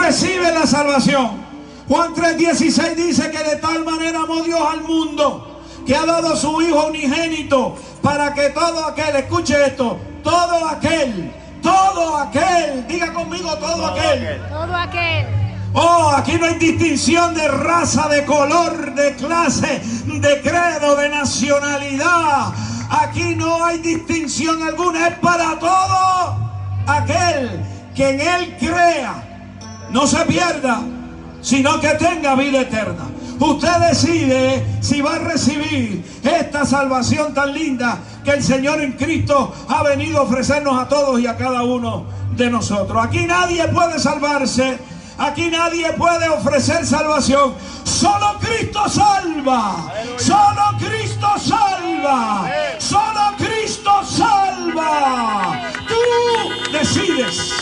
recibe la salvación. Juan 3:16 dice que de tal manera amó Dios al mundo, que ha dado a su Hijo unigénito, para que todo aquel, escuche esto, todo aquel, diga conmigo, todo aquel. Oh, aquí no hay distinción de raza, de color, de clase, de credo, de nacionalidad. Aquí no hay distinción alguna, es para todo aquel que en Él crea, no se pierda, sino que tenga vida eterna. Usted decide si va a recibir esta salvación tan linda que el Señor en Cristo ha venido a ofrecernos a todos y a cada uno de nosotros. Aquí nadie puede salvarse, aquí nadie puede ofrecer salvación. Solo Cristo salva. Solo Cristo salva. Solo Cristo salva. Tú decides.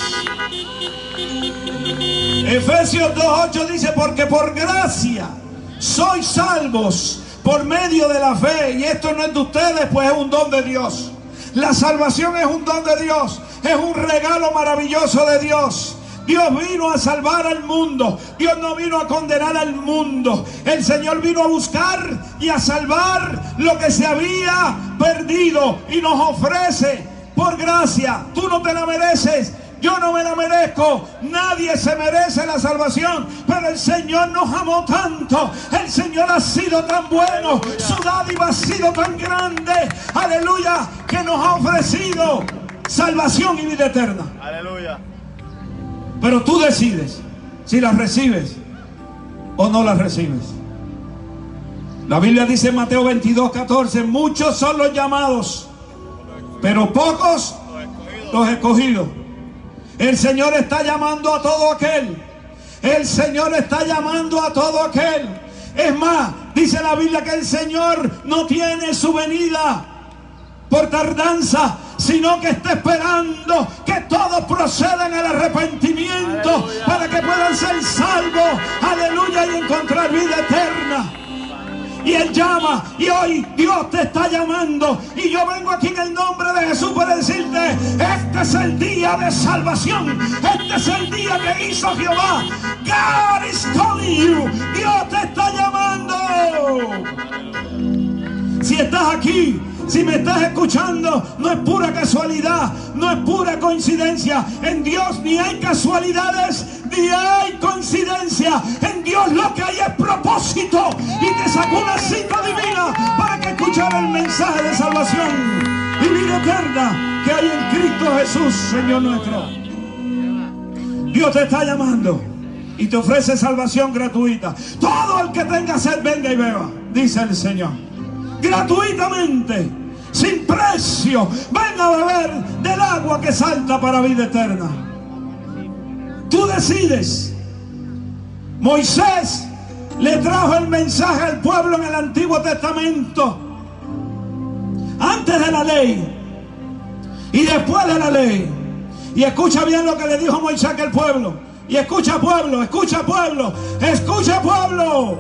Efesios 2:8 dice: porque por gracia sois salvos por medio de la fe, y esto no es de ustedes, pues es un don de Dios. La salvación es un don de Dios, es un regalo maravilloso de Dios. Dios vino a salvar al mundo, Dios no vino a condenar al mundo. El Señor vino a buscar y a salvar lo que se había perdido, y nos ofrece por gracia. Tú no te la mereces, yo no me la merezco, nadie se merece la salvación, pero el Señor nos amó tanto, el Señor ha sido tan bueno, su dádiva ha sido tan grande, aleluya, que nos ha ofrecido salvación y vida eterna. Aleluya. Pero tú decides si la recibes o no la recibes. La Biblia dice en Mateo 22:14: muchos son los llamados, pero pocos los escogidos. El Señor está llamando a todo aquel. El Señor está llamando a todo aquel. Es más, dice la Biblia que el Señor no tiene su venida por tardanza, sino que está esperando que todos procedan al arrepentimiento. Aleluya. Para que puedan ser salvos, aleluya, y encontrar vida eterna. Y Él llama, y hoy Dios te está llamando, y yo vengo aquí en el nombre de Jesús para decirte: este es el día de salvación, este es el día que hizo Jehová. God is calling you. Dios te está llamando. Si estás aquí, si me estás escuchando, no es pura casualidad, no es pura coincidencia. En Dios ni hay casualidades ni hay coincidencia. En Dios lo que hay es propósito, y te sacó una cita divina para que escuchara el mensaje de salvación y vida eterna que hay en Cristo Jesús, Señor nuestro. Dios te está llamando y te ofrece salvación gratuita. Todo el que tenga sed, venga y beba, dice el Señor. Gratuitamente, sin precio, ven a beber del agua que salta para vida eterna. Tú decides. Moisés le trajo el mensaje al pueblo en el Antiguo Testamento, antes de la ley y después de la ley. Y escucha bien lo que le dijo Moisés al pueblo. Y escucha, pueblo, escucha, pueblo, escucha, pueblo.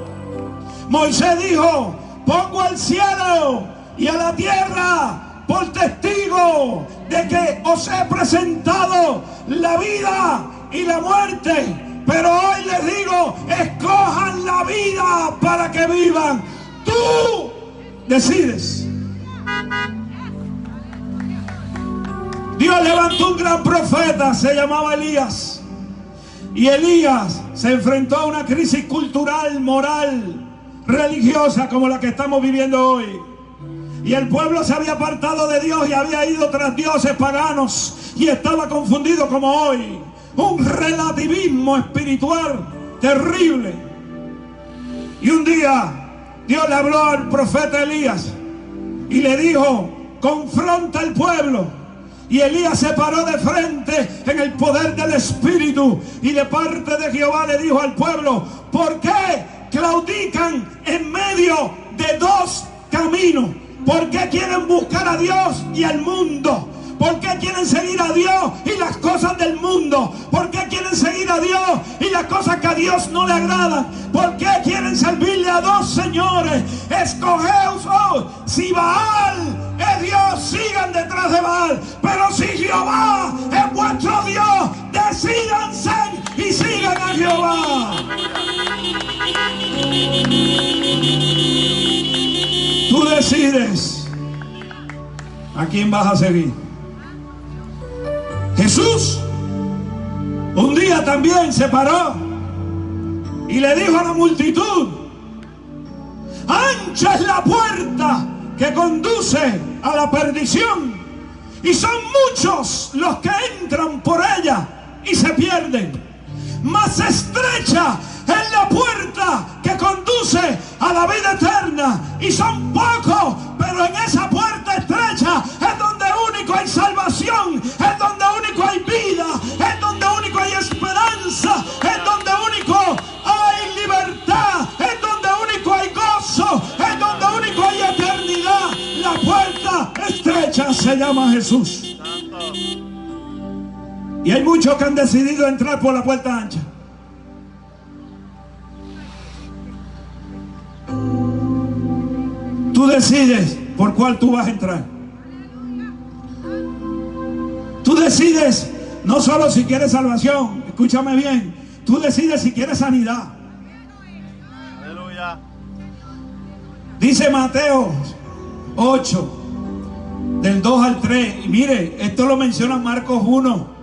Moisés dijo: pongo al cielo y a la tierra por testigo de que os he presentado la vida y la muerte. Pero hoy les digo: escojan la vida para que vivan. Tú decides. Dios levantó un gran profeta, se llamaba Elías. Y Elías se enfrentó a una crisis cultural, moral, religiosa como la que estamos viviendo hoy. Y el pueblo se había apartado de Dios y había ido tras dioses paganos y estaba confundido como hoy. Un relativismo espiritual terrible. Y un día Dios le habló al profeta Elías y le dijo: confronta al pueblo. Y Elías se paró de frente en el poder del Espíritu y de parte de Jehová le dijo al pueblo: ¿por qué claudican en medio de dos caminos? ¿Por qué quieren buscar a Dios y al mundo? ¿Por qué quieren seguir a Dios y las cosas del mundo? ¿Por qué quieren seguir a Dios y las cosas que a Dios no le agradan? ¿Por qué quieren servirle a dos señores? Escogeos hoy. Si Baal es Dios, sigan detrás de Baal. Pero si Jehová es vuestro Dios, decídanse y sigan a Jehová. decides a quién vas a seguir. Jesús un día también se paró y le dijo a la multitud: ancha es la puerta que conduce a la perdición, y son muchos los que entran por ella y se pierden. Mas estrecha es la puerta que conduce a la vida eterna, y son pocos, pero en esa puerta estrecha es donde único hay salvación, es donde único hay vida, es donde único hay esperanza, es donde único hay libertad, es donde único hay gozo, es donde único hay eternidad. La puerta estrecha se llama Jesús. Y hay muchos que han decidido entrar por la puerta ancha. Tú decides por cuál tú vas a entrar. Tú decides no solo si quieres salvación, escúchame bien, tú decides si quieres sanidad. Aleluya. Dice Mateo 8, del 2 al 3. Y mire, esto lo menciona Marcos 1.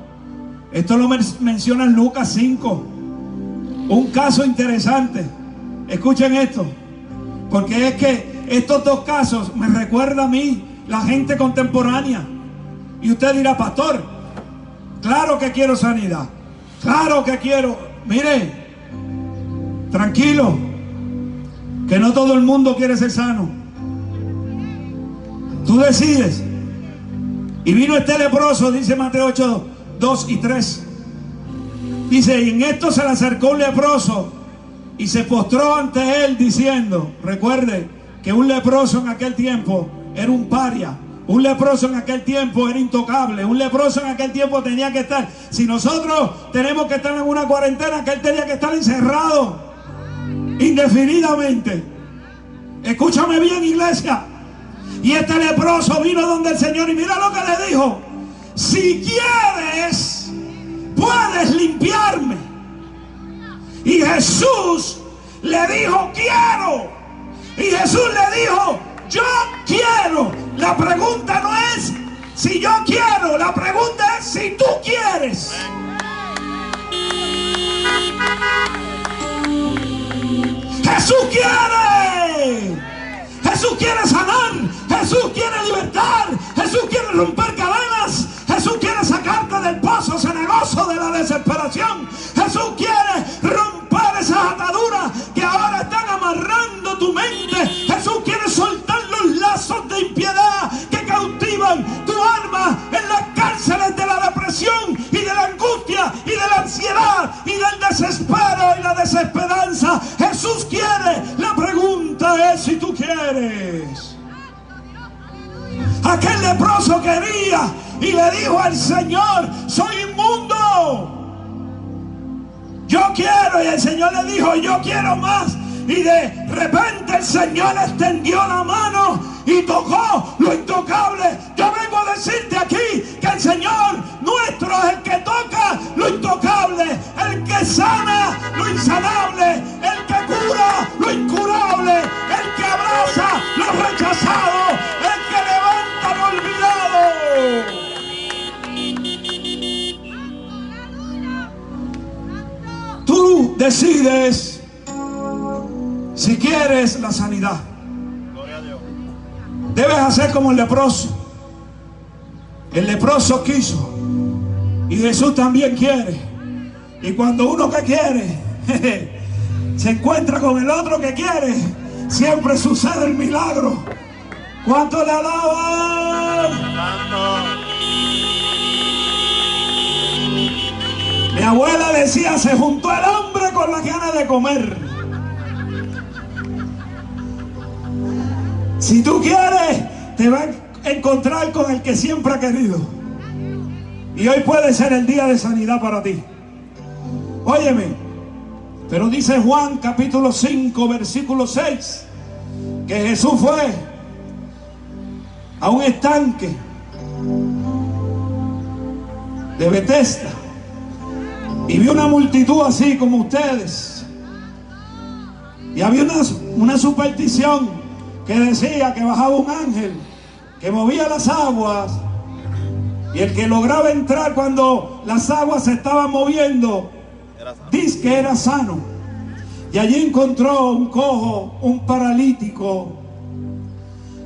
Esto lo menciona Lucas 5. Un caso interesante. Escuchen esto, porque es que estos dos casos me recuerda a mí la gente contemporánea. Y usted dirá: pastor, claro que quiero sanidad, claro que quiero. Mire, tranquilo, que no todo el mundo quiere ser sano. Tú decides. Y vino este leproso, dice Mateo 8, 2 y 3. Dice: y en esto se le acercó un leproso y se postró ante él diciendo. Recuerde que un leproso en aquel tiempo era un paria. Un leproso en aquel tiempo era intocable. Un leproso en aquel tiempo tenía que estar. Si nosotros tenemos que estar en una cuarentena, que él tenía que estar encerrado indefinidamente. Escúchame bien, iglesia. Y este leproso vino donde el Señor y mira lo que le dijo: si quieres, puedes limpiarme. Y Jesús le dijo: quiero. Y Jesús le dijo: yo quiero. La pregunta no es si yo quiero, la pregunta es si tú quieres. Jesús quiere. Jesús quiere sanar. Jesús quiere libertar. Jesús quiere romper cadenas. Jesús quiere sacarte del pozo cenagoso de la desesperación. Jesús quiere romper esas ataduras que ahora están amarrando tu mente. Jesús quiere soltar los lazos de impiedad que cautivan tu alma en las cárceles de la depresión y de la angustia y de la ansiedad y del desespero y la desesperanza. Jesús quiere. La pregunta es si tú quieres. Aquel leproso quería y le dijo al Señor: soy inmundo, yo quiero. Y el Señor le dijo: yo quiero más. Y de repente el Señor extendió la mano y tocó lo intocable. Yo vengo a decirte aquí que el Señor nuestro es el que toca lo intocable, el que sana lo insanable, el que cura lo incurable, el que abraza lo rechazado, el que levanta lo olvidado. Tú decides si quieres la sanidad. Debes hacer como el leproso. El leproso quiso y Jesús también quiere. Y cuando uno que quiere se encuentra con el otro que quiere, siempre sucede el milagro. ¿Cuánto le alaban? Mi abuela decía: se juntó el hambre con las ganas de comer. Si tú quieres, te vas a encontrar con el que siempre ha querido. Y hoy puede ser el día de sanidad para ti. Óyeme, pero dice Juan capítulo 5 versículo 6 que Jesús fue a un estanque de Betesda y vio una multitud así como ustedes. Y había una superstición que decía que bajaba un ángel que movía las aguas, y el que lograba entrar cuando las aguas se estaban moviendo, dice que era sano. Y allí encontró un cojo, un paralítico,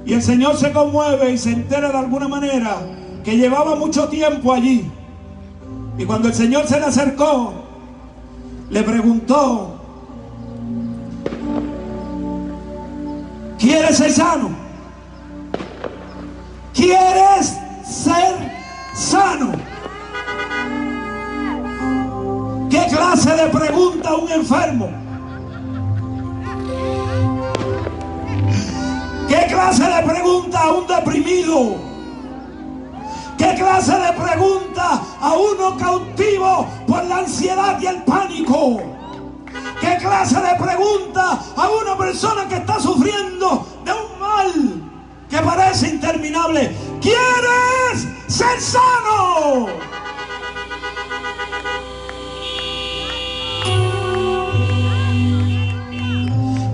y el Señor se conmueve y se entera de alguna manera que llevaba mucho tiempo allí. Y cuando el Señor se le acercó, le preguntó: ¿quieres ser sano? ¿Quieres ser sano? ¿Qué clase de pregunta un enfermo? ¿Qué clase de pregunta a un deprimido? ¿Qué clase de pregunta a uno cautivo por la ansiedad y el pánico? ¿Qué clase de pregunta a una persona que está sufriendo de un mal que parece interminable? ¿Quieres ser sano?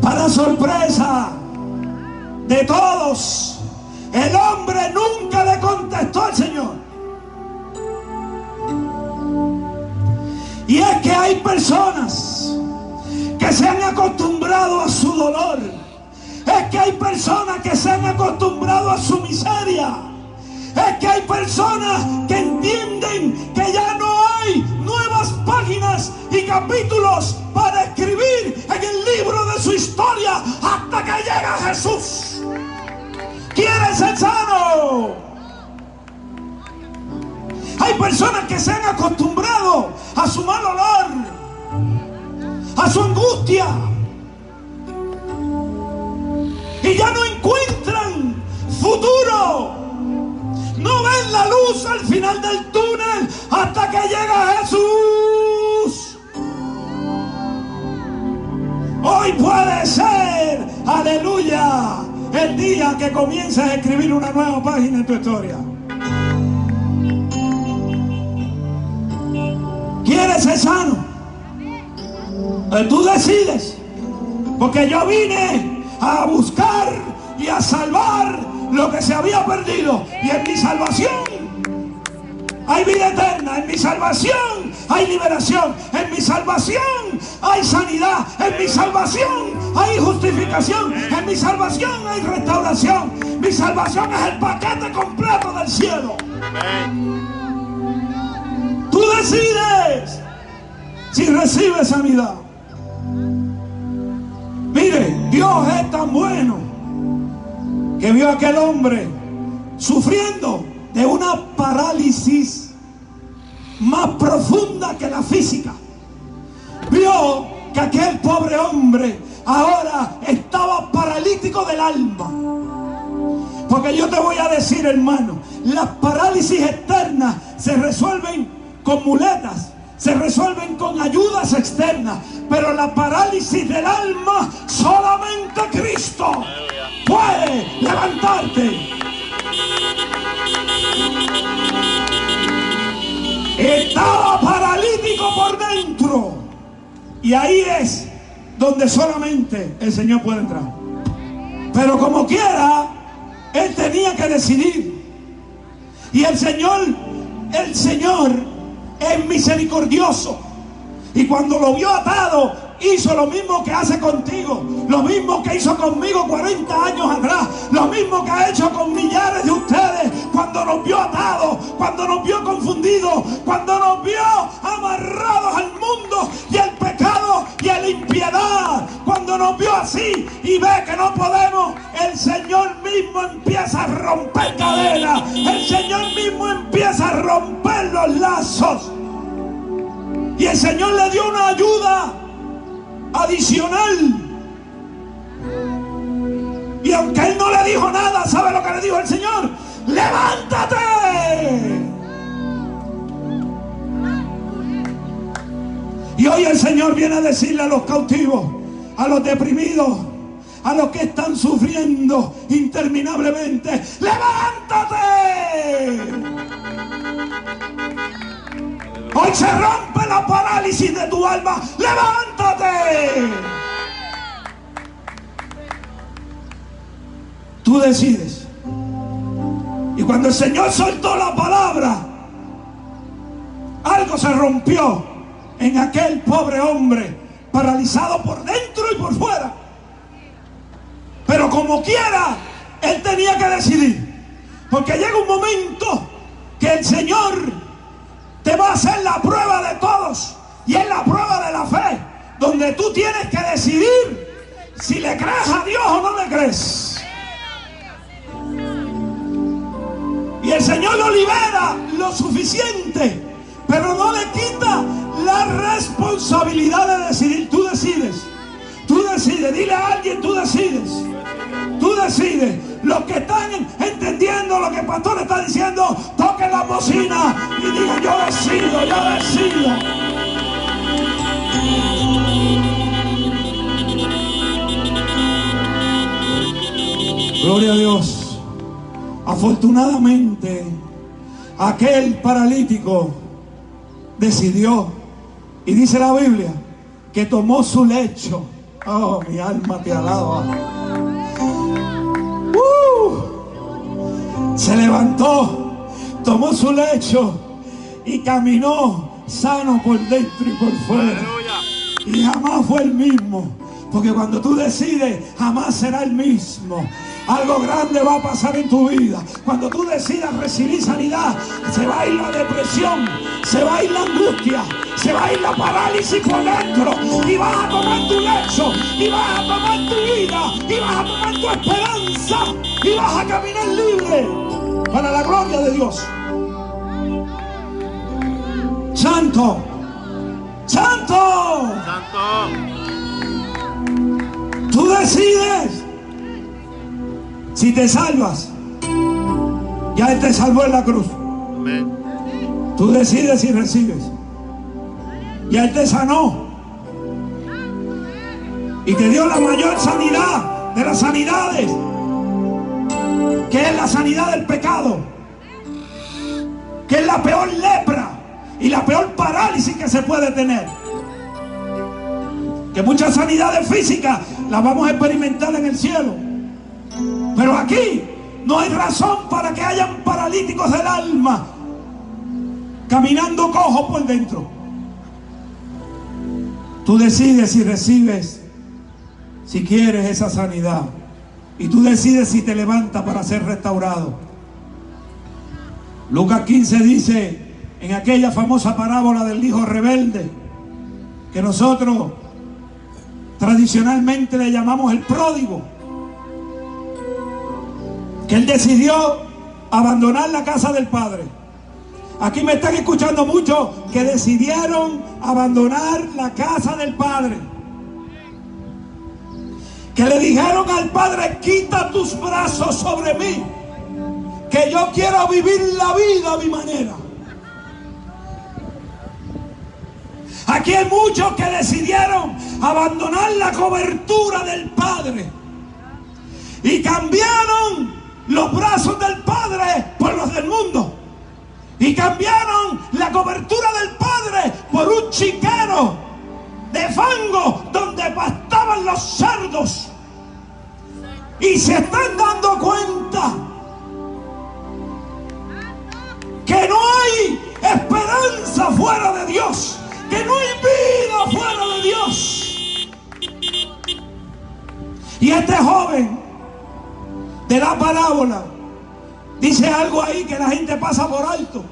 Para sorpresa de todos, el hombre nunca le contestó al Señor. Y es que hay personas que se han acostumbrado a su dolor. Es que hay personas que se han acostumbrado a su miseria. Es que hay personas que entienden que ya no hay nuevas páginas y capítulos para escribir en el libro de su historia hasta que llega Jesús. ¿Quieres ser sano? Hay personas que se han acostumbrado a su mal olor, a su angustia, y ya no encuentran futuro. No ven la luz al final del túnel hasta que llega Jesús. Hoy puede ser, aleluya, el día que comiences a escribir una nueva página en tu historia. ¿Quieres ser sano? Tú decides. Porque yo vine a buscar y a salvar lo que se había perdido. Y en mi salvación hay vida eterna. En mi salvación hay liberación. En mi salvación hay sanidad. En mi salvación hay justificación. En mi salvación hay restauración. Mi salvación es el paquete completo del cielo. Tú decides si recibes sanidad. Mire, Dios es tan bueno que vio a aquel hombre sufriendo de una parálisis más profunda que la física. Vio que aquel pobre hombre ahora estaba paralítico del alma. Porque yo te voy a decir, hermano, las parálisis externas se resuelven con muletas, se resuelven con ayudas externas, pero la parálisis del alma solamente Cristo puede levantarte. Estaba paralítico por dentro, y ahí es donde solamente el Señor puede entrar. Pero como quiera, él tenía que decidir. Y el Señor es misericordioso, y cuando lo vio atado, hizo lo mismo que hace contigo, lo mismo que hizo conmigo 40 años atrás, lo mismo que ha hecho con millares de ustedes. Cuando nos vio atados, cuando nos vio confundidos, cuando nos vio amarrados al mundo y al pecado y a la impiedad, cuando nos vio así y ve que no podemos, el Señor mismo empieza a romper cadenas, el Señor mismo empieza a romper los lazos, y el Señor le dio una ayuda adicional. Y aunque él no le dijo nada, ¿sabe lo que le dijo el Señor? ¡Levántate! Y hoy el Señor viene a decirle a los cautivos, a los deprimidos, a los que están sufriendo interminablemente: ¡levántate! Hoy se rompe la parálisis de tu alma. ¡Levántate! tú decides. Y cuando el Señor soltó la palabra, algo se rompió en aquel pobre hombre, paralizado por dentro y por fuera. Pero como quiera, él tenía que decidir. Porque llega un momento que el Señor te va a hacer la prueba de todos. Y es la prueba de la fe, donde tú tienes que decidir si le crees a Dios o no le crees. Y el Señor lo libera lo suficiente, pero no le quita la responsabilidad de decidir. Tú decides. Tú decides. Dile a alguien, tú decides. Tú decides. Los que están entendiendo lo que el pastor está diciendo, toquen la bocina y digan: yo decido, yo decido. Gloria a Dios. Afortunadamente, aquel paralítico decidió, y dice la Biblia, que tomó su lecho. Oh, mi alma te alaba. Se levantó, tomó su lecho y caminó sano por dentro y por fuera. Y jamás fue el mismo. Porque cuando tú decides, jamás será el mismo. Algo grande va a pasar en tu vida. Cuando tú decidas recibir sanidad, se va a ir la depresión, se va a ir la angustia, se va a ir la parálisis por dentro. Y vas a tomar tu lecho, y vas a tomar tu vida, y vas a tomar tu esperanza, y vas a caminar libre para la gloria de Dios. Santo, santo, santo. Tú decides. Si te salvas, ya Él te salvó en la cruz. Amén. Tú decides si recibes. Ya Él te sanó y te dio la mayor sanidad de las sanidades, que es la sanidad del pecado, que es la peor lepra y la peor parálisis que se puede tener. Que muchas sanidades físicas las vamos a experimentar en el cielo, pero aquí no hay razón para que hayan paralíticos del alma caminando cojos por dentro. Tú decides si recibes, si quieres esa sanidad, y tú decides si te levantas para ser restaurado. Lucas 15 dice, en aquella famosa parábola del hijo rebelde, que nosotros tradicionalmente le llamamos el pródigo, que él decidió abandonar la casa del padre. Aquí me están escuchando muchos que decidieron abandonar la casa del padre, que le dijeron al padre: quita tus brazos sobre mí, que yo quiero vivir la vida a mi manera. Aquí hay muchos que decidieron abandonar la cobertura del padre y cambiaron los brazos del padre por los del mundo, y cambiaron la cobertura del padre por un chiquero de fango donde pastaban los cerdos. Y se están dando cuenta que no hay esperanza fuera de Dios, que no hay vida fuera de Dios. Y este joven de la parábola dice algo ahí que la gente pasa por alto.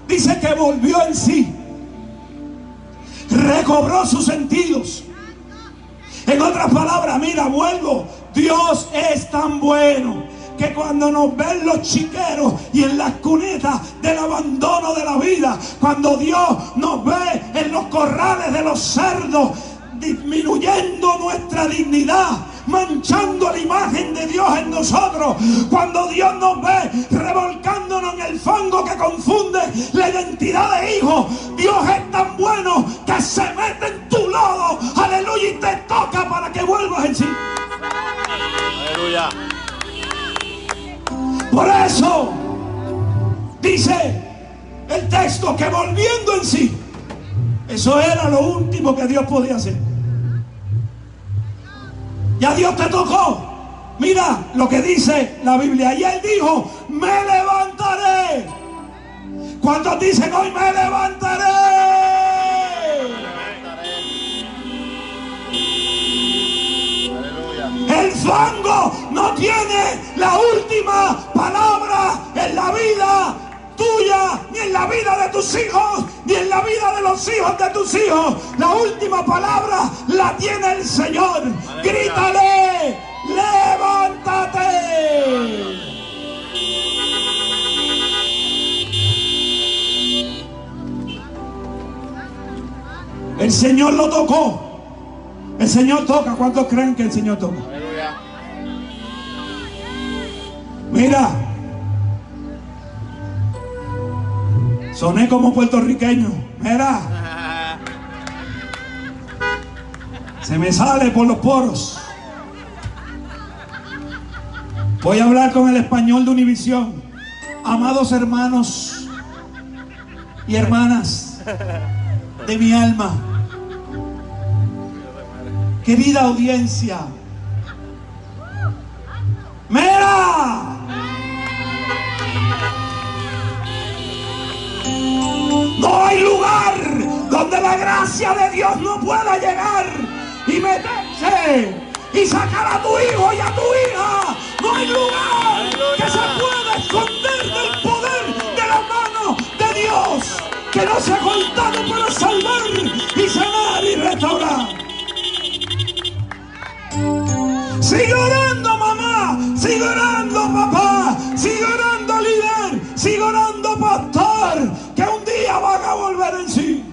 Dice que volvió en sí, recobró sus sentidos. En otras palabras, mira, vuelvo. Dios es tan bueno que cuando nos ven los chiqueros y en las cunetas del abandono de la vida, cuando Dios nos ve en los corrales de los cerdos, disminuyendo nuestra dignidad, manchando la imagen de Dios en nosotros, cuando Dios nos ve revolcándonos en el fango que confunde la identidad de hijo, Dios es tan bueno que se mete en tu lodo, aleluya, y te toca para que vuelvas en sí. Aleluya. Por eso dice el texto que volviendo en sí, eso era lo último que Dios podía hacer. Ya Dios te tocó mira lo que dice la Biblia. Y él dijo, me levantaré. ¿Cuántos dicen hoy me levantaré? El fango no tiene la última palabra en la vida tuya, ni en la vida de tus hijos, ni en la vida de los hijos de tus hijos. La última palabra la tiene el Señor. Grítale, levántate. El Señor lo tocó. El Señor toca. ¿Cuántos creen que el Señor toca? Mira, soné como puertorriqueño. Mira, se me sale por los poros. Voy a hablar con el español de Univisión. Amados hermanos y hermanas de mi alma, querida audiencia, mira, no hay lugar donde la gracia de Dios no pueda llegar y meterse y sacar a tu hijo y a tu hija. No hay lugar que se pueda esconder del poder de la mano de Dios, que no se ha contado para salvar y sanar y restaurar. Sigue orando, mamá, sigue orando, papá, sigue orando, líder, sigue orando, pastor, que un día van a volver en sí.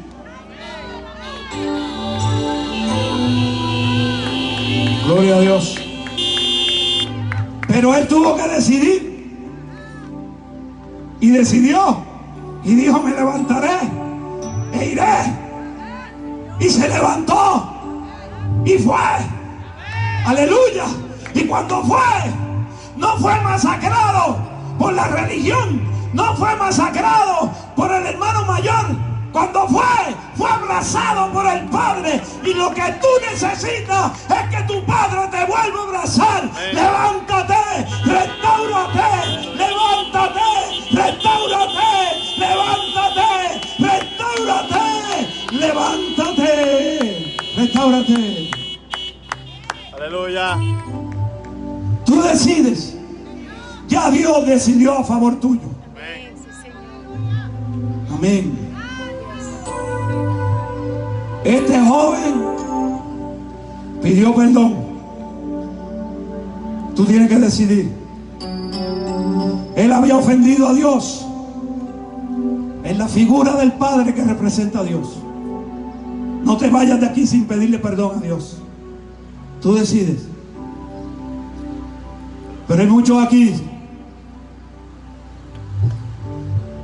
Gloria a Dios. Pero él tuvo que decidir, y decidió, y dijo, me levantaré e iré. Y se levantó y fue. Aleluya. Y cuando fue, no fue masacrado por la religión, no fue masacrado por el hermano mayor. Cuando fue abrazado por el Padre. Y lo que tú necesitas es que tu Padre te vuelva a abrazar. Levántate, restáurate, levántate, restáurate, levántate, restáurate, levántate, restáurate. Aleluya. Tú decides. Ya Dios decidió a favor tuyo. Amén. Este joven pidió perdón. Tú tienes que decidir. Él había ofendido a Dios en la figura del Padre que representa a Dios. No te vayas de aquí sin pedirle perdón a Dios. Tú decides. Pero hay muchos aquí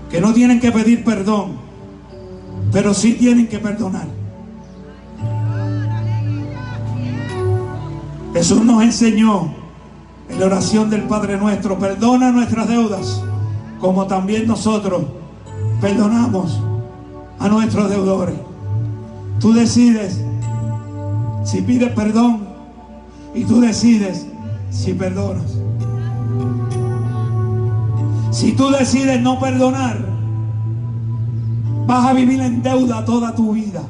que no tienen que pedir perdón, pero sí tienen que perdonar. Jesús nos enseñó en la oración del Padre Nuestro: perdona nuestras deudas, como también nosotros perdonamos a nuestros deudores. Tú decides si pides perdón y tú decides si perdonas. Si tú decides no perdonar, vas a vivir en deuda toda tu vida.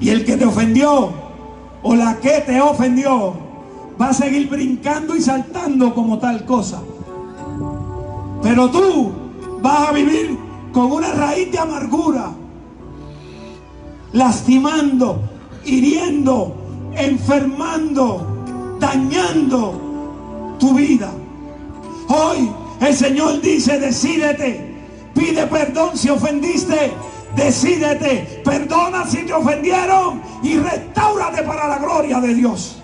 Y el que te ofendió o la que te ofendió va a seguir brincando y saltando como tal cosa. Pero tú vas a vivir con una raíz de amargura, lastimando, hiriendo, enfermando, dañando tu vida. Hoy el Señor dice: decídete, pide perdón si ofendiste. Decídete, perdona si te ofendieron y restáurate para la gloria de Dios.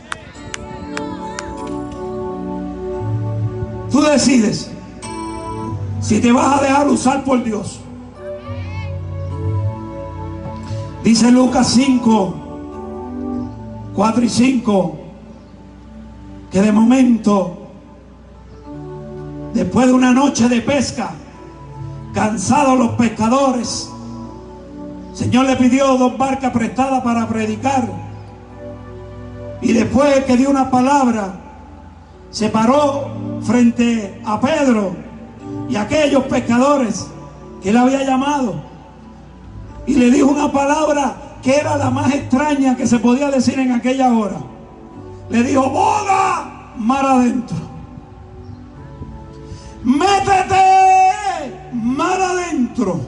Tú decides si te vas a dejar usar por Dios. Dice Lucas 5, 4 y 5, que de momento, después de una noche de pesca, cansados los pescadores, el Señor le pidió 2 barcas prestadas para predicar. Y después que dio una palabra, se paró frente a Pedro y a aquellos pescadores que él había llamado, y le dijo una palabra que era la más extraña que se podía decir en aquella hora. Le dijo: boga mar adentro, métete mar adentro.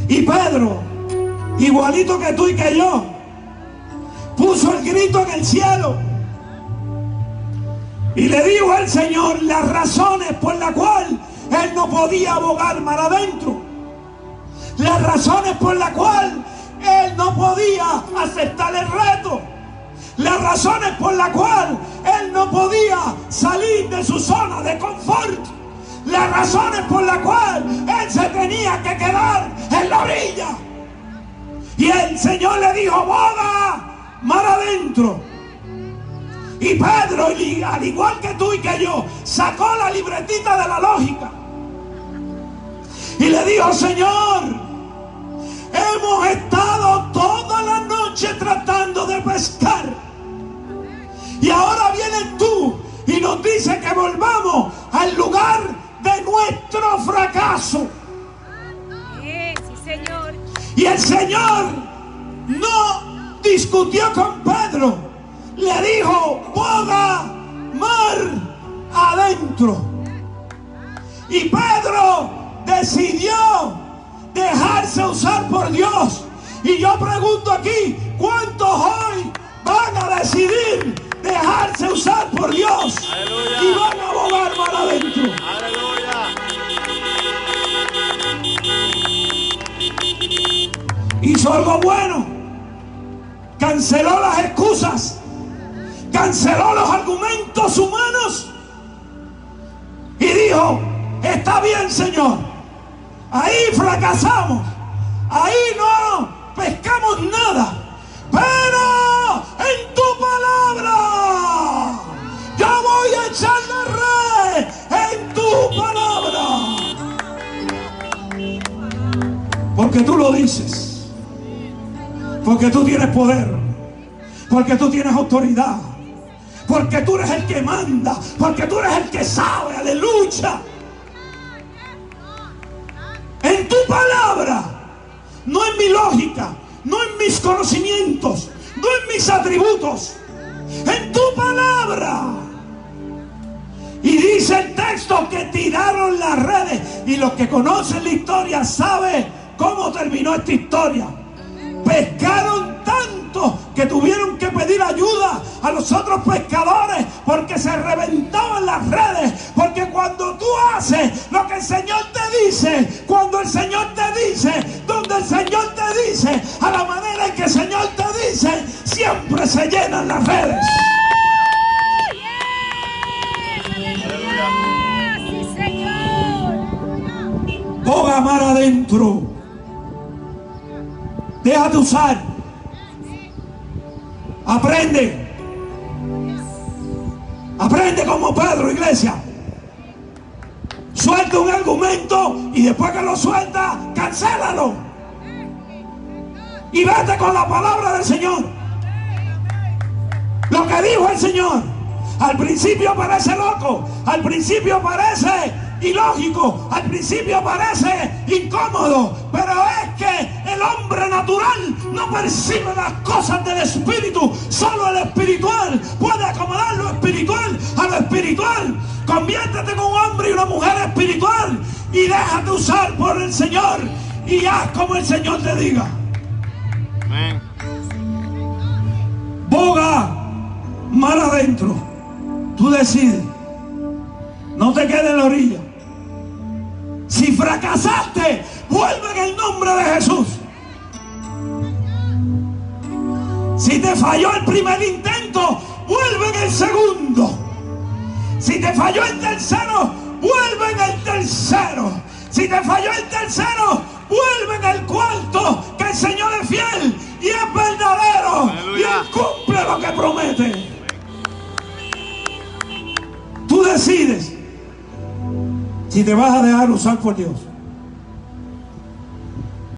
Y Pedro, igualito que tú y que yo, puso el grito en el cielo y le dijo al Señor las razones por las cuales él no podía bogar mar adentro, las razones por las cuales él no podía aceptar el reto, las razones por las cuales él no podía salir de su zona de confort, las razones por las cuales él se tenía que quedar en la orilla. Y el Señor le dijo: boga mar adentro. Y Pedro, al igual que tú y que yo, sacó la libretita de la lógica y le dijo: Señor, hemos estado toda la noche tratando de pescar, y ahora vienes tú y nos dices que volvamos al lugar de nuestro fracaso. Sí, Señor. Y el Señor no discutió con Pedro, le dijo: boga mar adentro. Y Pedro decidió dejarse usar por Dios. Y yo pregunto aquí: ¿cuántos hoy van a decidir dejarse usar por Dios? ¡Aleluya! Y van a bogar mar adentro. ¡Aleluya! Hizo algo bueno. Canceló las excusas, canceló los argumentos humanos y dijo: está bien, Señor, ahí fracasamos, ahí no pescamos nada, pero en tu palabra yo voy a echar la red, en tu palabra, porque tú lo dices. Porque tú tienes poder, porque tú tienes autoridad, porque tú eres el que manda, porque tú eres el que sabe. Aleluya. En tu palabra, no en mi lógica, no en mis conocimientos, no en mis atributos, en tu palabra. Y dice el texto que tiraron las redes, y los que conocen la historia saben cómo terminó esta historia. Pescaron tanto que tuvieron que pedir ayuda a los otros pescadores porque se reventaban las redes. Porque cuando tú haces lo que el Señor te dice, cuando el Señor te dice, donde el Señor te dice, a la manera en que el Señor te dice, siempre se llenan las redes. Sí, Señor. Boga mar adentro. Déjate usar. Aprende. Aprende como Pedro, iglesia. Suelta un argumento y después que lo suelta, cancélalo. Y vete con la palabra del Señor. Lo que dijo el Señor. Al principio parece loco. Al principio parece ilógico, al principio parece incómodo, pero es que el hombre natural no percibe las cosas del espíritu. Solo el espiritual puede acomodar lo espiritual a lo espiritual. Conviértete en un hombre y una mujer espiritual y déjate usar por el Señor y haz como el Señor te diga. Amén. Boga mar adentro. Tú decides. No te quedes en la orilla. Si fracasaste, vuelve en el nombre de Jesús. Si te falló el primer intento, vuelve en el segundo. Si te falló el tercero, vuelve en el tercero. Si te falló el tercero, vuelve en el cuarto, que el Señor es fiel y es verdadero. ¡Aleluya! Y Él cumple lo que promete. Tú decides si te vas a dejar usar por Dios.